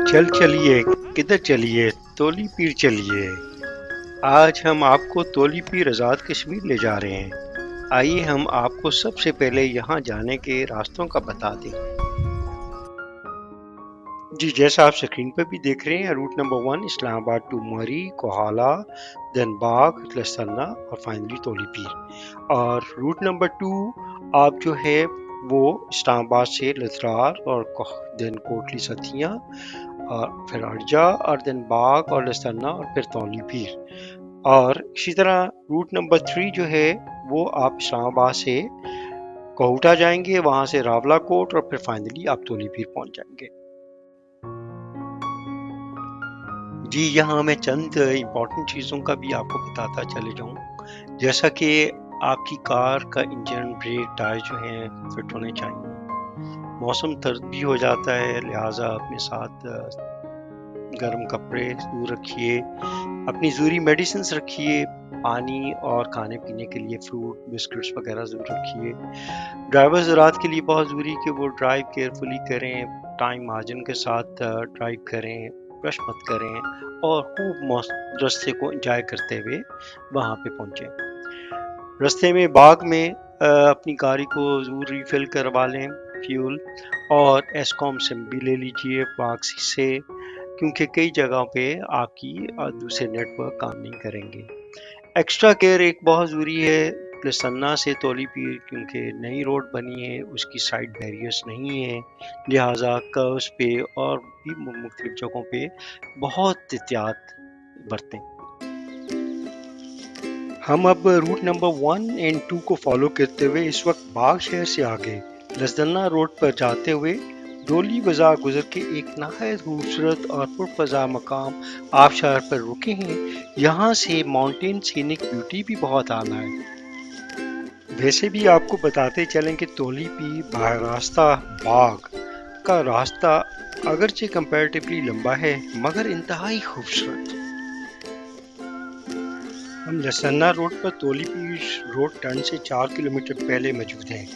चल चलिए किधर चलिए तोली पीर चलिए। आज हम आपको तोली पीर आज़ाद कश्मीर ले जा रहे हैं। आइए हम आपको सबसे पहले यहाँ जाने के रास्तों का बता दें। जी, जैसा आप स्क्रीन पर भी देख रहे हैं, रूट नंबर 1 इस्लामाबाद टू मरी, कोहाला, देन बाग, लसन्ना और फाइनली तोली पीर। और रूट नंबर 2 आप जो है वो इस्लामाबाद से लतरार और देन कोटली सतियाँ और फिर अर्जा और देन बाग और लसन्ना और फिर तोली पीर। और इसी तरह रूट नंबर 3 जो है वो आप इस्लामाबाद से कोहटा जाएंगे, वहाँ से रावला कोट और फिर फाइनली आप तोली पीर पहुँच जाएंगे। जी, यहाँ मैं चंद इम्पॉर्टेंट चीज़ों का भी आपको बताता चले जाऊँ, जैसा कि आपकी कार का इंजन, ब्रेक, टायर जो हैं फिट होने चाहिए। मौसम सर्द भी हो जाता है, लिहाजा अपने साथ गर्म कपड़े ज़रूर रखिए, अपनी ज़रूरी मेडिसिन रखिए, पानी और खाने पीने के लिए फ्रूट, बिस्किट्स वगैरह ज़रूर रखिए। ड्राइवर ज़रात के लिए बहुत ज़रूरी कि वो ड्राइव केयरफुली करें, टाइम मार्जिन के साथ ड्राइव करें, रश मत करें और खूब रास्ते को एंजॉय करते हुए वहाँ पे पहुँचें। रास्ते में बाग में अपनी गाड़ी को ज़रूर रिफ़िल करवा लें फ्यूल, और एस्कॉम सिम भी ले लीजिए बाग से, क्योंकि कई जगहों पे आपकी दूसरे नेटवर्क काम नहीं करेंगे। एक्स्ट्रा केयर एक बहुत ज़रूरी है लसन्ना से तोली पीर, क्योंकि नई रोड बनी है, उसकी साइड बैरियर्स नहीं है, लिहाजा कर्व्स पे और भी मुख्तलिफ जगहों पे बहुत एहतियात बरतें। हम अब रूट नंबर 1 और 2 को फॉलो करते हुए इस वक्त बाग शहर से आगे लसन्ना रोड पर जाते हुए डोली बाजार गुजर के एक नहायत खूबसूरत और पुरफज़ा मकाम आबशार पर रुके हैं। यहाँ से माउंटेन सीनिक ब्यूटी भी बहुत आला है। वैसे भी आपको बताते चलें कि तोली पीर रास्ता बाग का रास्ता अगरचे कंपैरेटिवली लंबा है, मगर इंतहाई खूबसूरत। हम लसन्ना रोड पर तोली पीर रोड टर्न से 4 किलोमीटर पहले मौजूद हैं।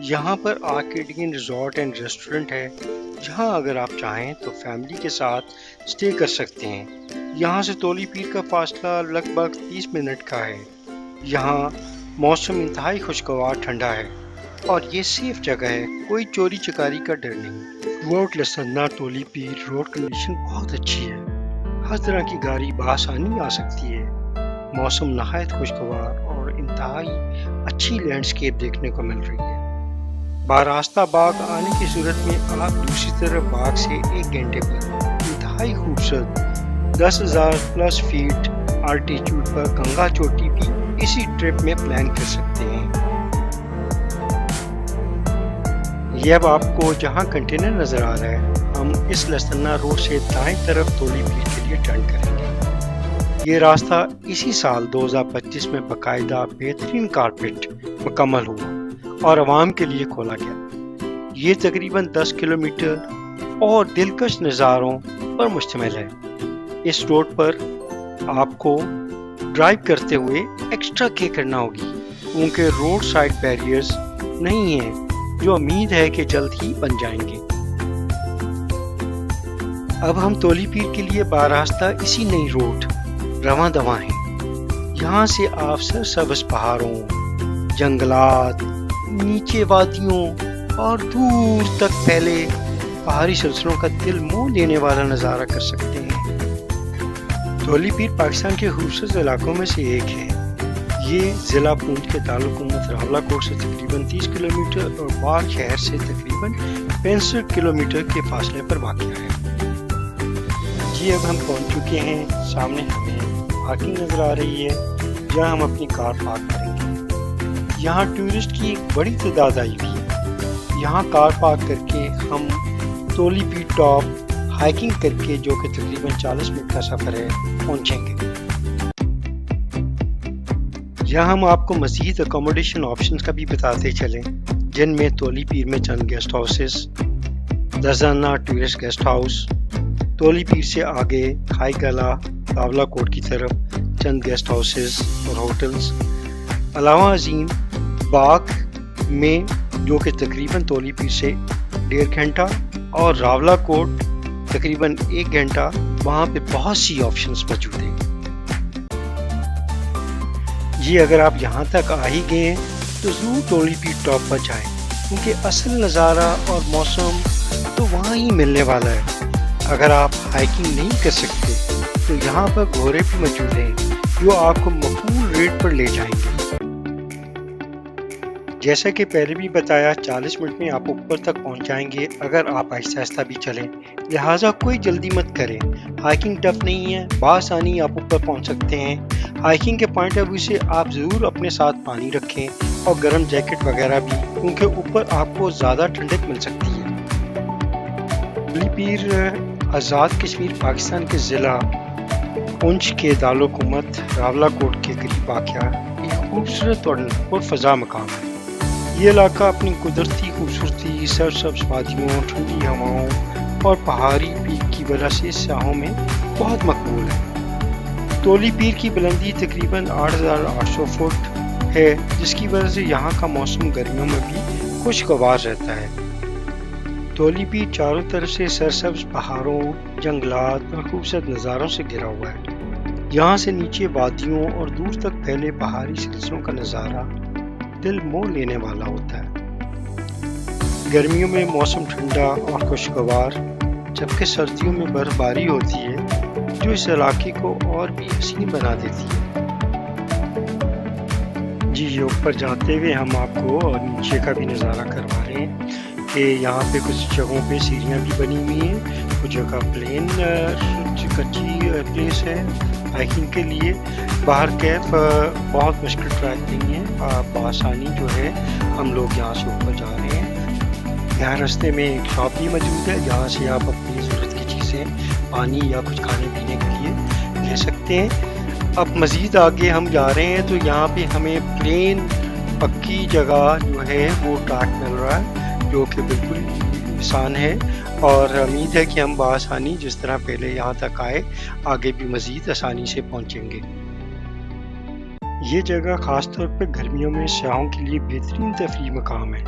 यहाँ पर आर्केडियन रिजॉर्ट एंड रेस्टोरेंट है, जहाँ अगर आप चाहें तो फैमिली के साथ स्टे कर सकते हैं। यहाँ से तोली पीर का फासला लगभग 30 मिनट का है। यहाँ मौसम इंतहाई खुशगवार ठंडा है और ये सेफ जगह है, कोई चोरी चकारी का डर नहीं। रोड लसन्ना तोली पीर रोड कंडीशन बहुत अच्छी है, हर तरह की गाड़ी बआसानी आ सकती है। मौसम नहायत खुशगवार और इंतहाई अच्छी लैंडस्केप देखने को मिल रही है। बारास्ता बाग आने की सूरत में आप दूसरी तरफ बाग से 1 घंटे पर इंतहाई खूबसूरत 10,000 प्लस फीट आल्टीट्यूड पर गंगा चोटी भी इसी ट्रिप में प्लान कर सकते हैं। ये अब आपको जहां कंटेनर नजर आ रहा है, हम इस लसन्ना रोड से दाएं तरफ तोली पीर के लिए टर्न करेंगे। ये रास्ता इसी साल 2025 में बाकायदा बेहतरीन कारपेट मुकम्मल हुआ और आवाम के लिए खोला गया। ये तकरीबन 10 किलोमीटर और दिलकश नज़ारों पर मुश्तमिल है। इस रोड पर आपको ड्राइव करते हुए एक्स्ट्रा केयर करना होगी, क्योंकि रोड साइड बैरियर्स नहीं हैं, जो उम्मीद है कि जल्द ही बन जाएंगे। अब हम तोली पीर के लिए बारास्ता इसी नई रोड रवां दवां हैं। यहाँ से आप सरसब्ज़ पहाड़ों, जंगलात, नीचे वादियों और दूर तक फैले पहाड़ी सिलसिलों का दिल मोह लेने वाला नज़ारा कर सकते हैं। तोली पीर पाकिस्तान के खूबसूरत इलाकों में से एक है। ये ज़िला पूंछ के दारुल-हुकूमत रावला कोट से तकरीबन 30 किलोमीटर और बाग शहर से तकरीबन 65 किलोमीटर के फासले पर वाक़ है। जी, अब हम पहुंच चुके हैं। सामने हमें पार्किंग नज़र आ रही है, जहां हम अपनी कार पार्क करेंगे। यहाँ टूरिस्ट की एक बड़ी तादाद आई हुई है। यहाँ कार पार्क करके हम तोली पीर टॉप हाइकिंग करके, जो कि तकरीबन 40 मिनट का सफ़र है, पहुँचेंगे। यहाँ हम आपको मज़ीद अकोमोडेशन ऑप्शंस का भी बताते चलें, जिनमें तोली पीर में चंद guest houses, Lasanna tourist guest house, Toli Pir से आगे खाई गला रावला कोट की तरफ चंद गेस्ट हाउसेस और होटल्स, अलावा अजीम बाग में, जो कि तकरीबन तोली पीर से 1.5 घंटा, और रावला कोट तकरीबन 1 घंटा वहाँ पे बहुत सी ऑप्शंस मौजूद हैं। जी अगर आप यहाँ तक आ ही गए हैं तो ज़रूर टोली पीर टॉप पर जाएं, क्योंकि असल नज़ारा और मौसम तो वहाँ ही मिलने वाला है। अगर आप हाइकिंग नहीं कर सकते तो यहाँ पर घोड़े भी मौजूद हैं जो आपको मकबूल रेट पर ले जाएंगे। जैसा कि पहले भी बताया 40 मिनट में आप ऊपर तक पहुँच जाएंगे अगर आप आहिस्ता आहिस्ता भी चलें, लिहाजा कोई जल्दी मत करें। हाइकिंग टफ नहीं है, बआसानी आप ऊपर पहुँच सकते हैं। हाइकिंग के पॉइंट ऑफ व्यू से आप ज़रूर अपने साथ पानी रखें और गर्म जैकेट वगैरह भी, क्योंकि ऊपर आपको ज़्यादा ठंडक मिल सकती है। टोली पीर आज़ाद कश्मीर पाकिस्तान के ज़िला पुंछ के दारुल-हुकूमत रावलाकोट के करीब वाक़या एक खूबसूरत और पुरफ़ज़ा मकाम है। ये इलाका अपनी कुदरती खूबसूरती, सरसब्ज़ वादियों, ठंडी हवाओं और पहाड़ी पीक की वजह से सयाहों में बहुत मकबूल है। टोली पीर की बुलंदी तकरीबन 8,800 फुट है, जिसकी वजह से यहाँ का मौसम गर्मियों में भी खुशगवार रहता है। टोली पीर चारों तरफ से सरसब्ज़ पहाड़ों, जंगलात और खूबसूरत नज़ारों से घिरा हुआ है। यहाँ से नीचे वादियों और दूर तक फैले पहाड़ी सिलसिलों का नज़ारा दिल मोह लेने वाला होता है। गर्मियों में मौसम ठंडा और खुशगवार, जबकि सर्दियों में बर्फबारी होती है जो इस इलाके को और भी हसीन बना देती है। जी ये ऊपर जाते हुए हम आपको और नीचे का भी नज़ारा करवा रहे हैं कि यहाँ पे कुछ जगहों पे सीढ़ियाँ भी बनी हुई हैं, कुछ जगह प्लेन कच्ची प्लेस है हाइकिंग के लिए। बाहर कैफ बहुत मुश्किल ट्रैक नहीं है, बआसानी जो है हम लोग यहाँ से ऊपर जा रहे हैं। यहाँ रास्ते में एक शॉप भी मौजूद है जहाँ से आप अपनी ज़रूरत की चीज़ें, पानी या कुछ खाने पीने के लिए ले सकते हैं। अब मज़ीद आगे हम जा रहे हैं तो यहाँ पे हमें प्लेन पक्की जगह जो है वो ट्रैक मिल रहा है, जो कि बिल्कुल आसान है और उम्मीद है कि हम बआसानी जिस तरह पहले यहाँ तक आए आगे भी मज़ीद आसानी से पहुँचेंगे। ये जगह ख़ास तौर पर गर्मियों में सयाहों के लिए बेहतरीन तफरीह मकाम है।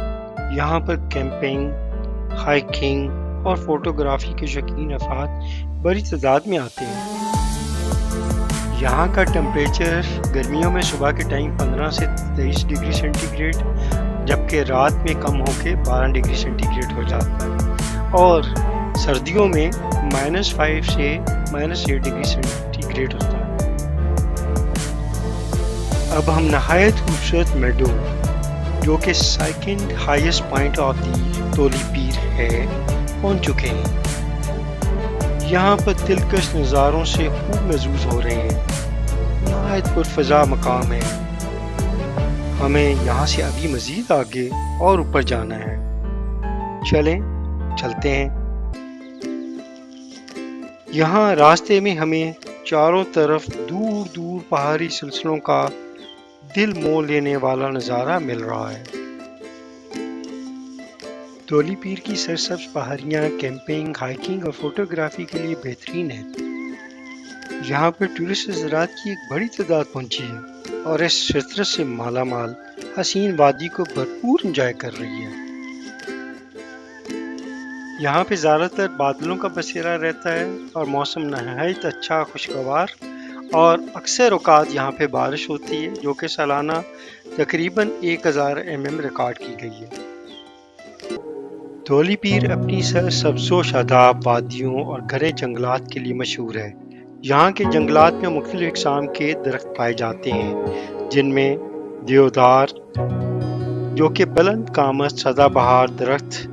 यहाँ पर कैंपिंग, हाइकिंग और फोटोग्राफी के शौकीन अफराद बड़ी तादाद में आते हैं। यहाँ का टेम्परेचर गर्मियों में सुबह के टाइम 15 से 23 डिग्री सेंटीग्रेड, जबकि रात में कम होकर 12 डिग्री सेंटीग्रेड हो जाता है और सर्दियों में -5 से -8 डिग्री सेंटीग्रेड होता है। अब हम नहायत खूबसूरत मेडो, जो कि second highest point of the Toli Pir है, पहुंच चुके हैं। यहाँ पर दिलकश नज़ारों से खूब महसूस हो रहे हैं। नहायत पुरफ़ज़ा मकाम है। हमें यहाँ से अभी मज़ीद आगे और ऊपर जाना है। चलते हैं। यहाँ रास्ते में हमें चारों तरफ दूर दूर पहाड़ी सिलसिलों का दिल मोह लेने वाला नज़ारा मिल रहा है। टोली पीर की सरसब्ज़ पहाड़ियाँ कैंपिंग, हाइकिंग और फोटोग्राफी के लिए बेहतरीन है। यहाँ पर टूरिस्ट ज़रात की एक बड़ी तादाद पहुँची है और इस फितरत से मालामाल हसीन वादी को भरपूर एंजॉय कर रही है। यहाँ पे ज़्यादातर बादलों का बसेरा रहता है और मौसम नहायत अच्छा खुशगवार, और अक्सर औकात यहाँ पे बारिश होती है जो कि सालाना तकरीबन 1000 mm रिकॉर्ड की गई है। टोली पीर अपनी सरसब्ज़ो शादाब वादियों और घने जंगलात के लिए मशहूर है। यहाँ के जंगलात में मुख्तलिफ इक़साम के दरख्त पाए जाते हैं, जिनमें देवदार, जो कि बुलंद कामत सदाबहार दरख्त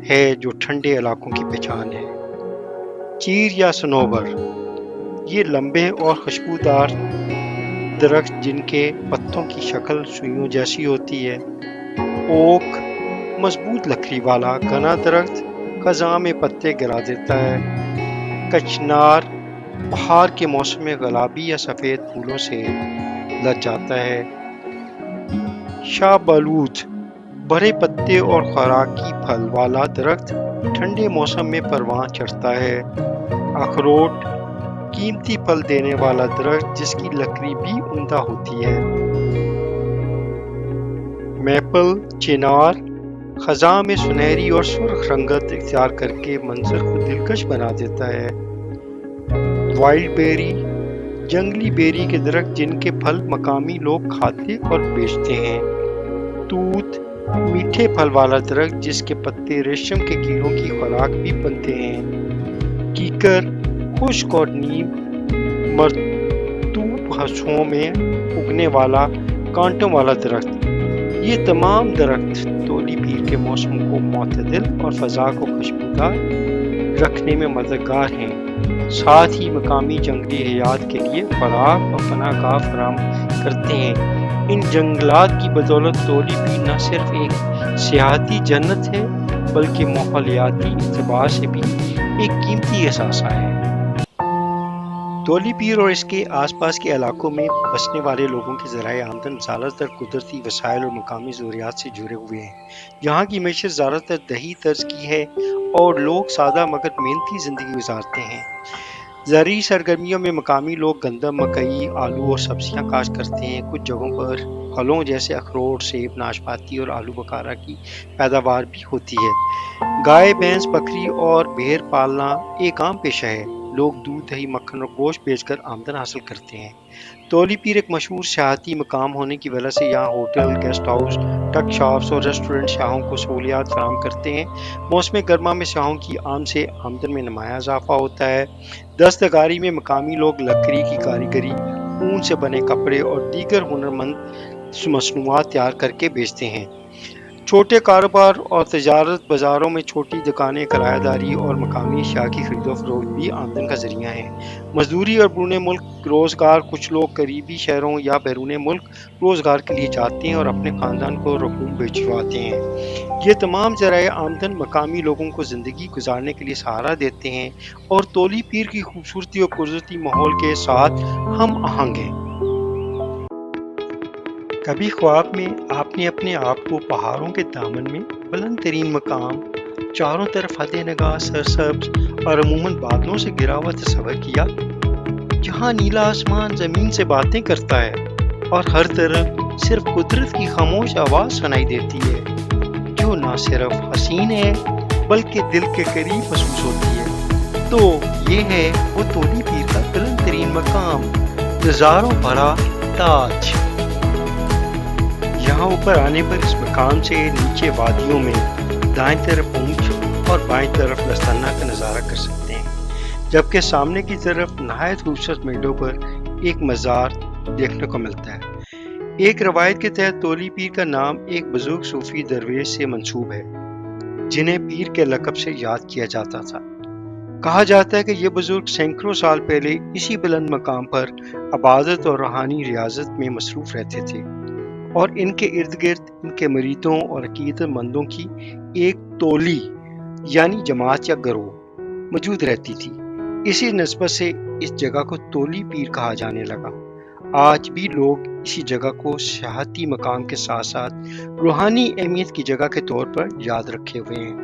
है जो ठंडे इलाकों की पहचान है। चीर या सनोबर, ये लंबे और खुशबूदार दरख्त जिनके पत्तों की शक्ल सुइयों जैसी होती है। ओक, मजबूत लकड़ी वाला घना दरख्त खज़ां में पत्ते गिरा देता है। कचनार बहार के मौसम में गुलाबी या सफ़ेद फूलों से लद जाता है। शाहबलूत, बड़े पत्ते और खुराकी फल वाला दरख्त ठंडे मौसम में परवान चढ़ता है। अखरोट, कीमती फल देने वाला दरख्त जिसकी लकड़ी भी उम्दा होती है। मैपल, चिनार خزاں میں سنہری اور سرخ رنگت اختیار کر کے منظر کو دلکش بنا دیتا ہے۔ وائلڈ بیری، جنگلی بیری کے درخت جن کے پھل مقامی لوگ کھاتے اور بیچتے ہیں۔ توت، میٹھے پھل والا درخت جس کے پتے ریشم کے کیڑوں کی خوراک بھی بنتے ہیں۔ کیکر، خشک اور نیم مرطوب حصوں میں اگنے والا کانٹوں والا درخت۔ یہ تمام درخت تولی پیر کے موسم کو معتدل اور فضا کو خوشبودار رکھنے میں مددگار ہیں، ساتھ ہی مقامی جنگلی حیات کے لیے خوراک اور پناہ گاہ فراہم کرتے ہیں۔ ان جنگلات کی بدولت تولی پیر نہ صرف ایک سیاحتی جنت ہے بلکہ ماحولیاتی اعتبار سے بھی ایک قیمتی اثاثہ ہے۔ تولی پیر اور اس کے آس پاس کے علاقوں میں بسنے والے لوگوں کے ذرائع آمدن زیادہ تر قدرتی وسائل اور مقامی ضروریات سے جڑے ہوئے ہیں۔ یہاں کی معیشت زیادہ تر دیہی طرز کی ہے اور لوگ سادہ مگر محنتی زندگی گزارتے ہیں۔ زرعی سرگرمیوں میں مقامی لوگ گندم، مکئی، آلو اور سبزیاں کاشت کرتے ہیں۔ کچھ جگہوں پر پھلوں جیسے اخروٹ، سیب، ناشپاتی اور آلو بخارا کی پیداوار بھی ہوتی ہے۔ گائے، بھینس، بکری اور بھیڑ پالنا ایک عام پیشہ ہے۔ لوگ دودھ، دہی، مکھن اور گوشت بیچ کر آمدن حاصل کرتے ہیں۔ تولی پیر ایک مشہور سیاحتی مقام ہونے کی وجہ سے یہاں ہوٹل، گیسٹ ہاؤس، ٹک شاپس اور ریسٹورنٹ سیاحوں کو سہولیات فراہم کرتے ہیں۔ موسم گرما میں سیاحوں کی آمدن میں نمایاں اضافہ ہوتا ہے۔ دستکاری میں مقامی لوگ لکڑی کی کاریگری، اون سے بنے کپڑے اور دیگر ہنرمند مصنوعات تیار کر کے بیچتے ہیں۔ چھوٹے کاروبار اور تجارت بازاروں میں چھوٹی دکانیں، کرایہ داری اور مقامی اشیاء کی خرید و فروخت بھی آمدن کا ذریعہ ہیں۔ مزدوری اور بیرون ملک روزگار، کچھ لوگ قریبی شہروں یا بیرون ملک روزگار کے لیے جاتے ہیں اور اپنے خاندان کو رقوم بھجواتے ہیں۔ یہ تمام ذرائع آمدن مقامی لوگوں کو زندگی گزارنے کے لیے سہارا دیتے ہیں اور تولی پیر کی خوبصورتی اور قدرتی ماحول کے ساتھ ہم آہنگ ہیں۔ کبھی خواب میں آپ نے اپنے آپ کو پہاڑوں کے دامن میں بلند ترین مقام، چاروں طرف حد نگاہ سرسبز اور عموماً بادلوں سے گھرا ہوا تصور کیا، جہاں نیلا آسمان زمین سے باتیں کرتا ہے اور ہر طرف صرف قدرت کی خاموش آواز سنائی دیتی ہے، جو نہ صرف حسین ہے بلکہ دل کے قریب محسوس ہوتی ہے؟ تو یہ ہے وہ تولی پیر کا بلند ترین مقام، نظاروں بھرا تاج۔ یہاں اوپر آنے پر اس مقام سے نیچے وادیوں میں دائیں طرف اونچ اور بائیں طرف لستانہ کا نظارہ کر سکتے ہیں، جبکہ سامنے کی طرف نہایت خوبصورت میڈوں پر ایک مزار دیکھنے کو ملتا ہے۔ ایک روایت کے تحت تولی پیر کا نام ایک بزرگ صوفی درویش سے منسوب ہے، جنہیں پیر کے لقب سے یاد کیا جاتا تھا۔ کہا جاتا ہے کہ یہ بزرگ سینکڑوں سال پہلے اسی بلند مقام پر عبادت اور روحانی ریاضت میں مصروف رہتے تھے، اور ان کے ارد گرد ان کے مریدوں اور عقیدت مندوں کی ایک تولی یعنی جماعت یا گروہ موجود رہتی تھی۔ اسی نسبت سے اس جگہ کو تولی پیر کہا جانے لگا۔ آج بھی لوگ اسی جگہ کو سیاحتی مقام کے ساتھ ساتھ روحانی اہمیت کی جگہ کے طور پر یاد رکھے ہوئے ہیں۔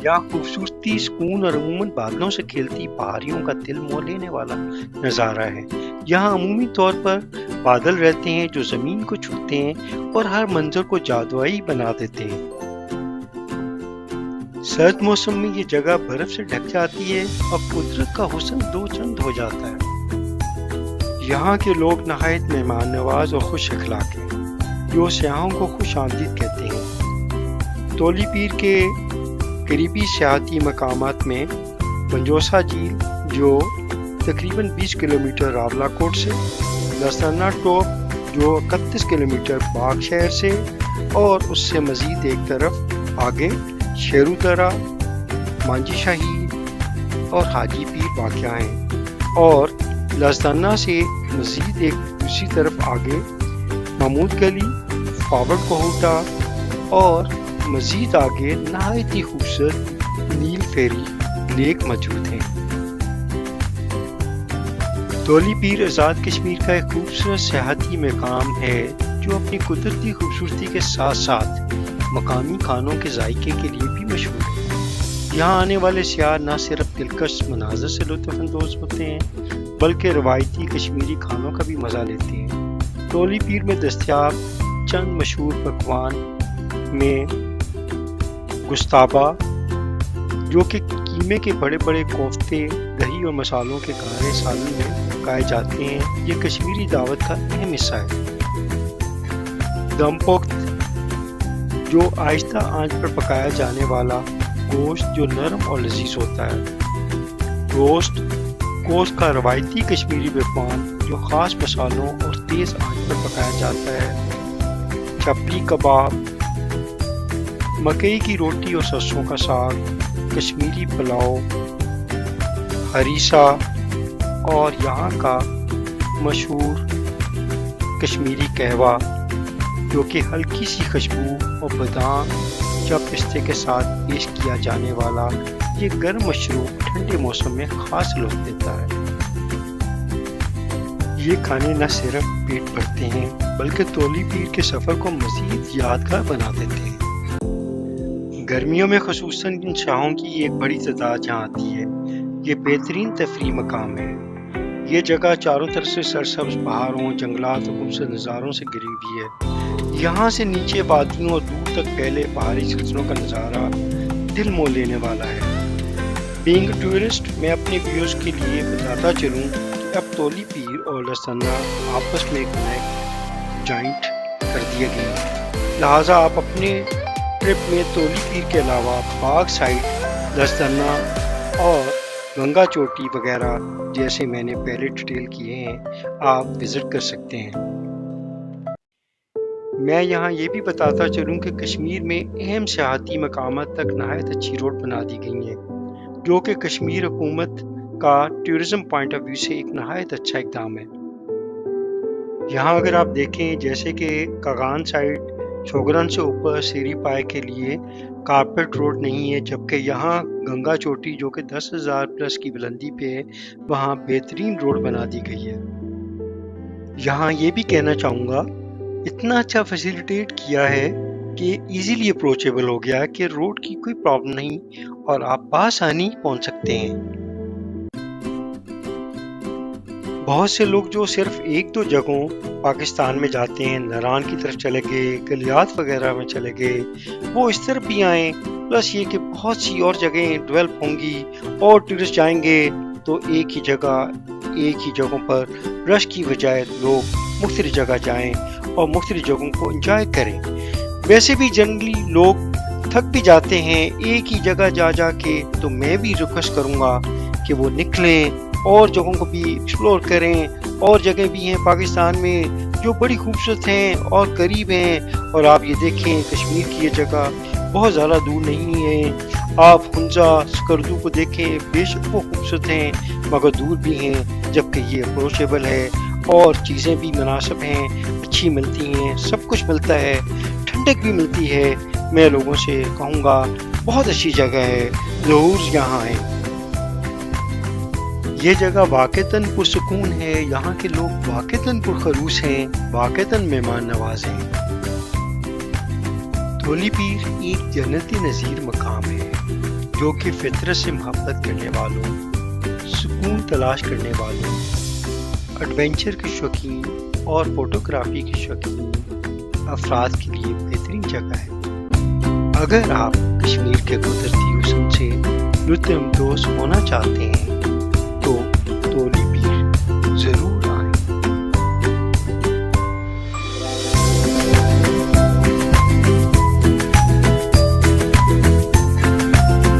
یہاں خوبصورتی، سکون اور عموماً بادلوں سے کھیلتی پہاڑیوں کا دل موہ لینے والا نظارہ ہے۔ یہاں عمومی طور پر بادل رہتے ہیں جو زمین کو چھوتے ہیں اور ہر منظر کو جادوئی بنا دیتے ہیں۔ سرد موسم میں یہ جگہ برف سے ڈھک جاتی ہے اور قدرت کا حسن دو چند ہو جاتا ہے۔ یہاں کے لوگ نہایت مہمان نواز اور خوش اخلاق ہیں، جو سیاحوں کو خوش آمدید کہتے ہیں۔ تولی پیر کے قریبی سیاحتی مقامات میں منجوسا جھیل، جو تقریباً 20 کلومیٹر راولا کوٹ سے، لستانہ ٹاپ جو 31 کلومیٹر باغ شہر سے، اور اس سے مزید ایک طرف آگے شیرو درہ، مانجی شاہی اور حاجی پیر واقع ہیں، اور لستانہ سے مزید ایک دوسری طرف آگے محمود گلی، فاورڈ کوہوٹا اور مزید آگے نہایت ہی خوبصورت نیل فیری لیک موجود ہیں۔ تولی پیر آزاد کشمیر کا ایک خوبصورت سیاحتی مقام ہے جو اپنی قدرتی خوبصورتی کے ساتھ ساتھ مقامی کھانوں کے ذائقے کے لیے بھی مشہور ہے۔ یہاں آنے والے سیاح نہ صرف دلکش مناظر سے لطف اندوز ہوتے ہیں بلکہ روایتی کشمیری کھانوں کا بھی مزہ لیتے ہیں۔ تولی پیر میں دستیاب چند مشہور پکوان میں گستابا جو کہ قیمے کے بڑے بڑے کوفتے دہی اور مسالوں کے گارے سالن میں پکائے جاتے ہیں، یہ کشمیری دعوت کا اہم حصہ ہے۔ دم پخت جو آہستہ آنچ پر پکایا جانے والا گوشت جو نرم اور لذیذ ہوتا ہے۔ روسٹ گوشت کا روایتی کشمیری پکوان جو خاص مسالوں اور تیز آنچ پر پکایا جاتا ہے۔ چپلی کباب، مکئی کی روٹی اور سرسوں کا ساگ، کشمیری پلاؤ، ہریسہ اور یہاں کا مشہور کشمیری قہوہ جو کہ ہلکی سی خوشبو اور بادام یا پستے کے ساتھ پیش کیا جانے والا یہ گرم مشروب ٹھنڈے موسم میں خاص لطف دیتا ہے۔ یہ کھانے نہ صرف پیٹ بھرتے ہیں بلکہ تولی پیر کے سفر کو مزید یادگار بنا دیتے ہیں۔ گرمیوں میں خصوصاً ان شاہوں کی ایک بڑی تعداد یہاں آتی ہے۔ یہ بہترین تفریح مقام ہے۔ یہ جگہ چاروں طرف سے سرسبز پہاڑوں، جنگلات اور خوبصورت نظاروں سے گھری ہوئی ہے۔ یہاں سے نیچے وادیوں اور دور تک پھیلے پہاڑی سلسلوں کا نظارہ دل موہ لینے والا ہے۔ بینگ ٹورسٹ میں اپنے ویوز کے لیے بتاتا چلوں کہ اب تولی پیر اور لستنہ آپس میں کنیکٹ جوائنٹ کر دیے گئے ہیں، لہٰذا آپ اپنے ٹرپ میں تولی پیر کے علاوہ باغ سائٹ، لستنہ اور گنگا چوٹی وغیرہ جیسے میں نے پہلے ڈیٹیل کیے ہیں آپ وزٹ کر سکتے ہیں۔ میں یہاں یہ بھی بتاتا چلوں کہ کشمیر میں اہم سیاحتی مقامات تک نہایت اچھی روڈ بنا دی گئی ہیں، جو کہ کشمیر حکومت کا ٹورزم پوائنٹ آف ویو سے ایک نہایت اچھا اقدام ہے۔ یہاں اگر آپ دیکھیں جیسے کہ کاغان سائٹ چھوگرن سے اوپر سیری پائے کے لیے کارپیٹ روڈ نہیں ہے، جبکہ یہاں گنگا چوٹی جو کہ 10,000 پلس کی بلندی پہ ہے وہاں بہترین روڈ بنا دی گئی ہے۔ یہاں یہ بھی کہنا چاہوں گا اتنا اچھا فیسیلیٹیٹ کیا ہے کہ ایزیلی اپروچیبل ہو گیا کہ روڈ کی کوئی پرابلم نہیں اور آپ بآسانی پہنچ سکتے ہیں۔ بہت سے لوگ جو صرف ایک دو جگہوں پاکستان میں جاتے ہیں، ناران کی طرف چلے گئے، گلیات وغیرہ میں چلے گئے، وہ اس طرف بھی آئیں، پلس یہ کہ بہت سی اور جگہیں ڈیولپ ہوں گی اور ٹورسٹ جائیں گے تو ایک ہی جگہوں پر رش کی بجائے لوگ مختلف جگہ جائیں اور مختلف جگہوں کو انجوائے کریں۔ ویسے بھی جنرلی لوگ تھک بھی جاتے ہیں ایک ہی جگہ جا کے، تو میں بھی ریکویسٹ کروں گا کہ وہ نکلیں اور جگہوں کو بھی ایکسپلور کریں۔ اور جگہ بھی ہیں پاکستان میں جو بڑی خوبصورت ہیں اور قریب ہیں، اور آپ یہ دیکھیں کشمیر کی یہ جگہ بہت زیادہ دور نہیں ہے۔ آپ ہنزا سکردو کو دیکھیں، بے شک وہ خوبصورت ہیں مگر دور بھی ہیں، جبکہ یہ اپروچیبل ہے اور چیزیں بھی مناسب ہیں، اچھی ملتی ہیں، سب کچھ ملتا ہے، ٹھنڈک بھی ملتی ہے۔ میں لوگوں سے کہوں گا بہت اچھی جگہ ہے، ضرور یہاں ہے۔ یہ جگہ واقعتاً پرسکون ہے، یہاں کے لوگ واقعتاً پرخلوص ہیں، واقعتاً مہمان نواز ہیں۔ تولی پیر ایک جنتی نظیر مقام ہے جو کہ فطرت سے محبت کرنے والوں، سکون تلاش کرنے والوں، ایڈونچر کے شوقین اور فوٹوگرافی کے شوقین افراد کے لیے بہترین جگہ ہے۔ اگر آپ کشمیر کے قدرتی حسن سے لطف اندوز ہونا چاہتے ہیں تو